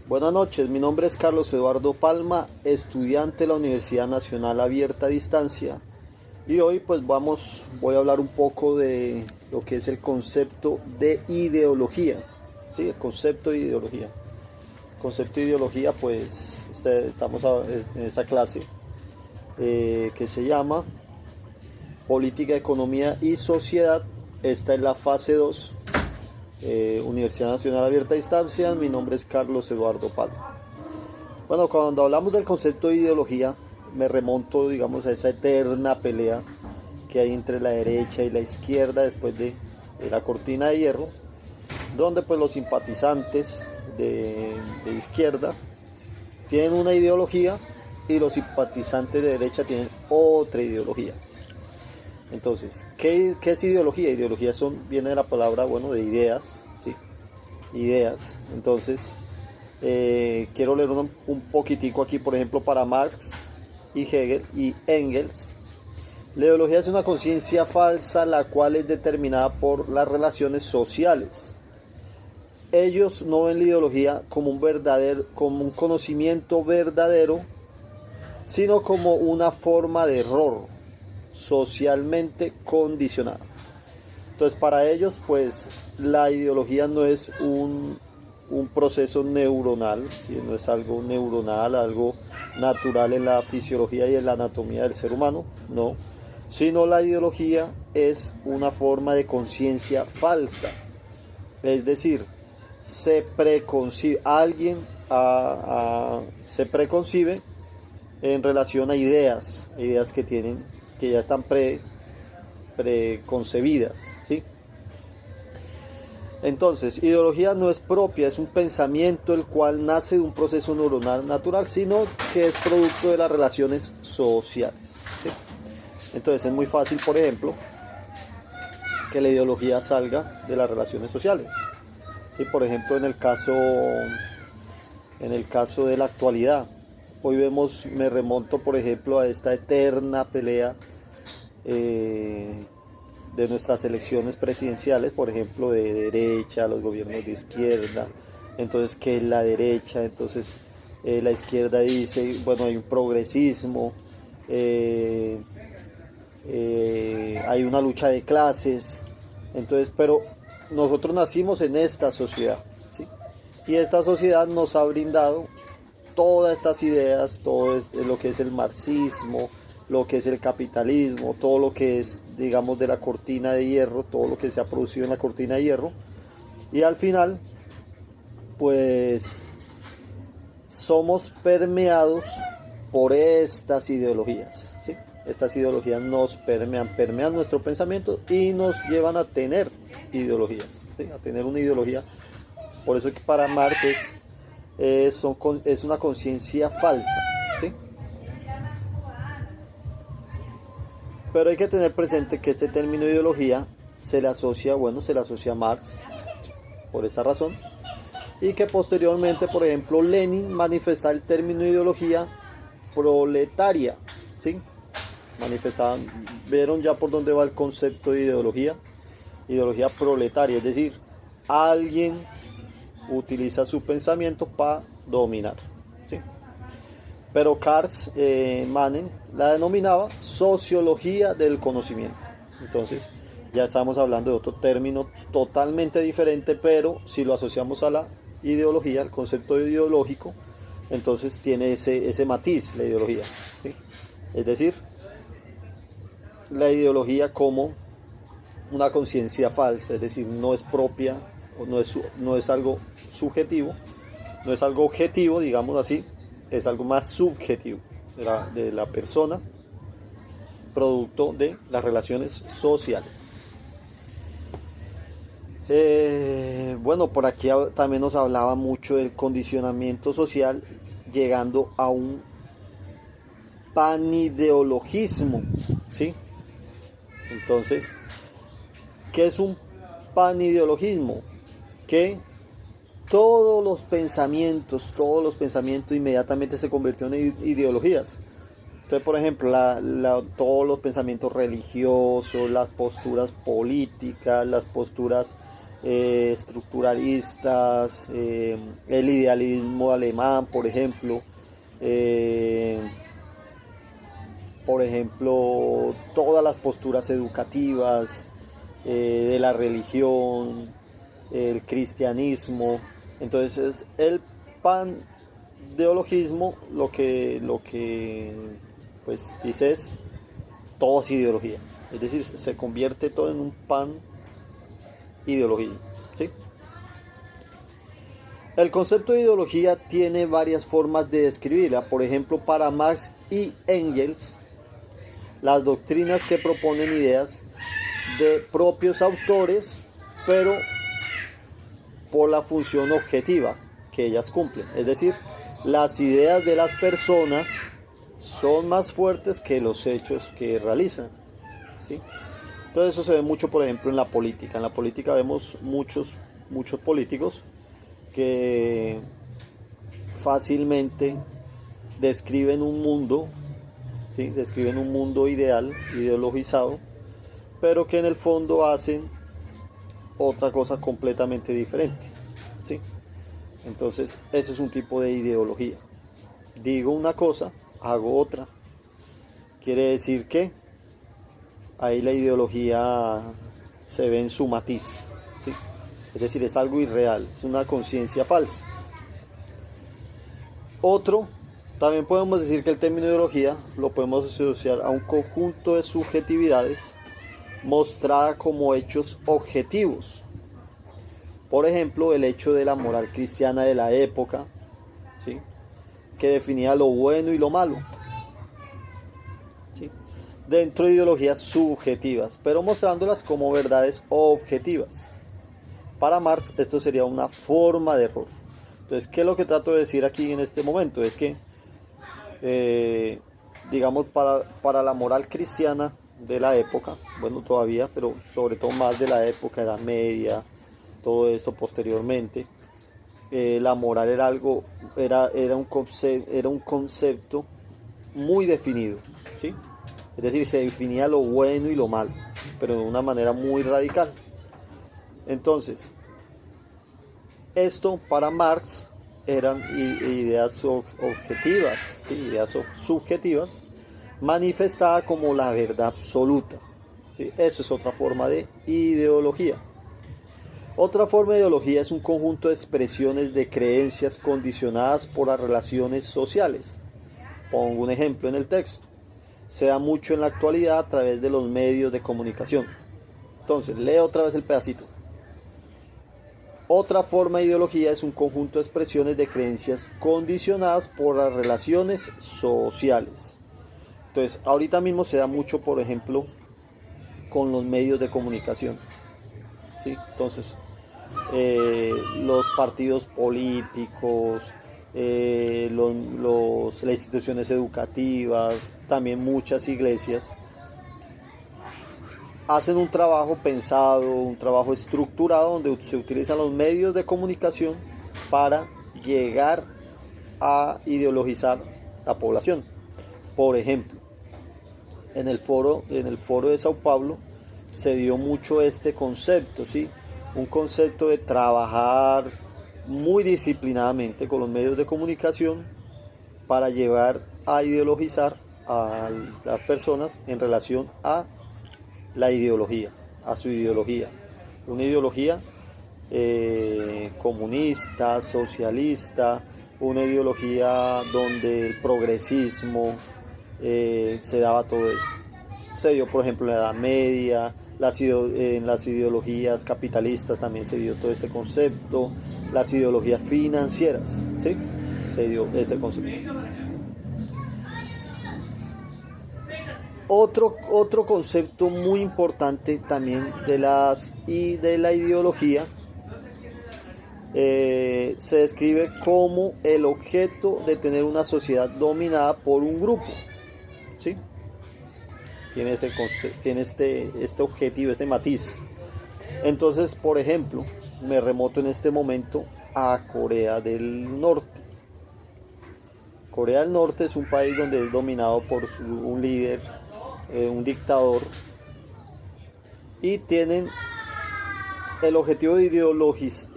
Buenas noches, mi nombre es Carlos Eduardo Palma, estudiante de la Universidad Nacional Abierta a Distancia, y hoy voy a hablar un poco de lo que es el concepto de ideología. ¿Sí? El concepto de ideología. Concepto de ideología, estamos en esta clase que se llama Política, Economía y Sociedad. Esta es la fase 2. Universidad Nacional Abierta a Distancia. Mi nombre es Carlos Eduardo Palma. Bueno, cuando hablamos del concepto de ideología, me remonto, digamos, a esa eterna pelea que hay entre la derecha y la izquierda después de la cortina de hierro, donde pues los simpatizantes de izquierda tienen una ideología y los simpatizantes de derecha tienen otra ideología. Entonces, ¿qué es ideología? Ideología viene de la palabra, de ideas, ¿sí? Ideas. Entonces, quiero leer un poquitico aquí, por ejemplo, para Marx y Hegel y Engels. La ideología es una conciencia falsa, la cual es determinada por las relaciones sociales. Ellos no ven la ideología como un conocimiento verdadero, sino como una forma de error socialmente condicionada. Entonces, para ellos, la ideología no es un proceso neuronal, ¿sí? No es algo neuronal, algo natural en la fisiología y en la anatomía del ser humano, no, sino la ideología es una forma de conciencia falsa. Es decir, alguien se preconcibe en relación a ideas que ya están preconcebidas, ¿sí? Entonces, ideología no es propia, es un pensamiento el cual nace de un proceso neuronal natural, sino que es producto de las relaciones sociales, ¿sí? Entonces, es muy fácil, por ejemplo, que la ideología salga de las relaciones sociales, ¿sí? Por ejemplo, en el caso de la actualidad, hoy me remonto, por ejemplo, a esta eterna pelea de nuestras elecciones presidenciales, por ejemplo, de derecha, los gobiernos de izquierda. Entonces, ¿qué es la derecha? Entonces, la izquierda dice, hay un progresismo, hay una lucha de clases. Entonces, pero nosotros nacimos en esta sociedad, ¿sí? Y esta sociedad nos ha brindado todas estas ideas, todo lo que es el marxismo, lo que es el capitalismo, todo lo que es, digamos, de la cortina de hierro, todo lo que se ha producido en la cortina de hierro. Y al final, somos permeados por estas ideologías, ¿sí? Estas ideologías nos permean nuestro pensamiento y nos llevan a tener ideologías, ¿sí? A tener una ideología. Por eso que para Marx es una conciencia falsa, ¿sí? Pero hay que tener presente que este término ideología se le asocia a Marx por esa razón, y que posteriormente, por ejemplo, Lenin manifestaba el término ideología proletaria, ¿sí? Vieron ya por dónde va el concepto de ideología proletaria, es decir, alguien utiliza su pensamiento para dominar, ¿sí? Pero Karl Manning la denominaba sociología del conocimiento. Entonces, ya estamos hablando de otro término totalmente diferente, pero si lo asociamos a la ideología, el concepto ideológico, entonces tiene ese matiz, la ideología, ¿sí? Es decir, la ideología como una conciencia falsa, es decir, no es propia, no es algo subjetivo, no es algo objetivo, digamos así, es algo más subjetivo de la persona, producto de las relaciones sociales. Por aquí también nos hablaba mucho del condicionamiento social, llegando a un panideologismo, ¿sí? Entonces, ¿qué es un panideologismo? Que todos los pensamientos inmediatamente se convirtieron en ideologías. Entonces, por ejemplo, todos los pensamientos religiosos, las posturas políticas, las posturas estructuralistas, el idealismo alemán, por ejemplo, todas las posturas educativas de la religión, el cristianismo. Entonces el pandeologismo lo que pues dice es todo es ideología, es decir, se convierte todo en un pan ideología, ¿sí? El concepto de ideología tiene varias formas de describirla. Por ejemplo, para Marx y Engels, las doctrinas que proponen ideas de propios autores, pero por la función objetiva que ellas cumplen. Es decir, las ideas de las personas son más fuertes que los hechos que realizan, ¿sí? Entonces eso se ve mucho, por ejemplo, en la política. En la política vemos muchos políticos que fácilmente describen un mundo, ¿sí? Describen un mundo ideal, ideologizado, pero que en el fondo hacen otra cosa completamente diferente, ¿sí? Entonces ese es un tipo de ideología. Digo una cosa, hago otra. Quiere decir que ahí la ideología se ve en su matiz, ¿sí? Es decir, es algo irreal, es una conciencia falsa. También podemos decir que el término ideología lo podemos asociar a un conjunto de subjetividades mostrada como hechos objetivos. Por ejemplo, el hecho de la moral cristiana de la época, ¿sí? Que definía lo bueno y lo malo, ¿sí? Dentro de ideologías subjetivas, pero mostrándolas como verdades objetivas. Para Marx esto sería una forma de error. Entonces, ¿qué es lo que trato de decir aquí en este momento? Es que, digamos, para la moral cristiana de la época, bueno, todavía, pero sobre todo más de la época, Edad Media, todo esto posteriormente, la moral era un concepto muy definido, ¿sí? Es decir, se definía lo bueno y lo malo, pero de una manera muy radical. Entonces, esto para Marx eran ideas objetivas, ¿sí? Ideas subjetivas, manifestada como la verdad absoluta, ¿sí? Eso es otra forma de ideología. Otra forma de ideología es un conjunto de expresiones de creencias condicionadas por las relaciones sociales. Pongo un ejemplo en el texto. Se da mucho en la actualidad a través de los medios de comunicación. Entonces, leo otra vez el pedacito. Otra forma de ideología es un conjunto de expresiones de creencias condicionadas por las relaciones sociales. Entonces, ahorita mismo se da mucho, por ejemplo, con los medios de comunicación, ¿sí? Entonces, los partidos políticos, las instituciones educativas, también muchas iglesias, hacen un trabajo pensado, un trabajo estructurado donde se utilizan los medios de comunicación para llegar a ideologizar la población. Por ejemplo, en el foro de Sao Paulo se dio mucho este concepto, ¿sí? Un concepto de trabajar muy disciplinadamente con los medios de comunicación para llevar a ideologizar a las personas en relación a la ideología, a su ideología. Una ideología comunista, socialista, una ideología donde el progresismo se daba todo esto. Se dio, por ejemplo, en la Edad Media, en las ideologías capitalistas también se dio todo este concepto, las ideologías financieras, ¿sí? Se dio este concepto. Otro concepto muy importante también de la ideología se describe como el objeto de tener una sociedad dominada por un grupo, ¿sí? Tiene este objetivo, este matiz. Entonces, por ejemplo, me remoto en este momento a Corea del Norte. Corea del Norte es un país donde es dominado por un líder, un dictador, y tienen el objetivo de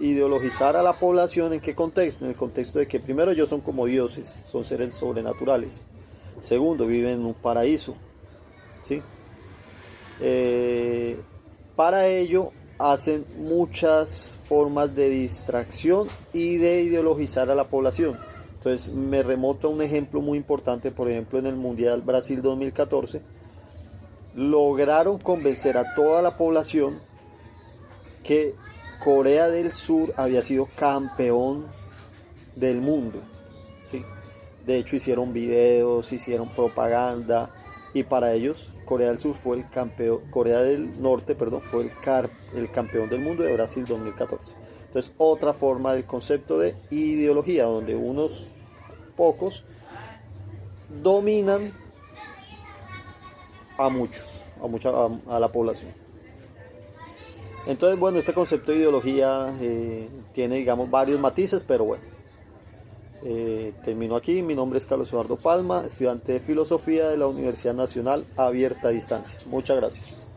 ideologizar a la población, ¿en qué contexto? En el contexto de que primero ellos son como dioses, son seres sobrenaturales. Segundo, viven en un paraíso, ¿sí? Para ello hacen muchas formas de distracción y de ideologizar a la población. Entonces me remonto a un ejemplo muy importante, por ejemplo en el Mundial Brasil 2014, lograron convencer a toda la población que Corea del Sur había sido campeón del mundo, ¿sí? De hecho hicieron videos, hicieron propaganda y para ellos Corea del Sur fue el campeón, Corea del Norte, perdón, fue el campeón del mundo de Brasil 2014. Entonces otra forma del concepto de ideología donde unos pocos dominan a muchos, a la población. Entonces, bueno, este concepto de ideología tiene, digamos, varios matices, pero bueno, termino aquí. Mi nombre es Carlos Eduardo Palma, estudiante de Filosofía de la Universidad Nacional Abierta a Distancia. Muchas gracias.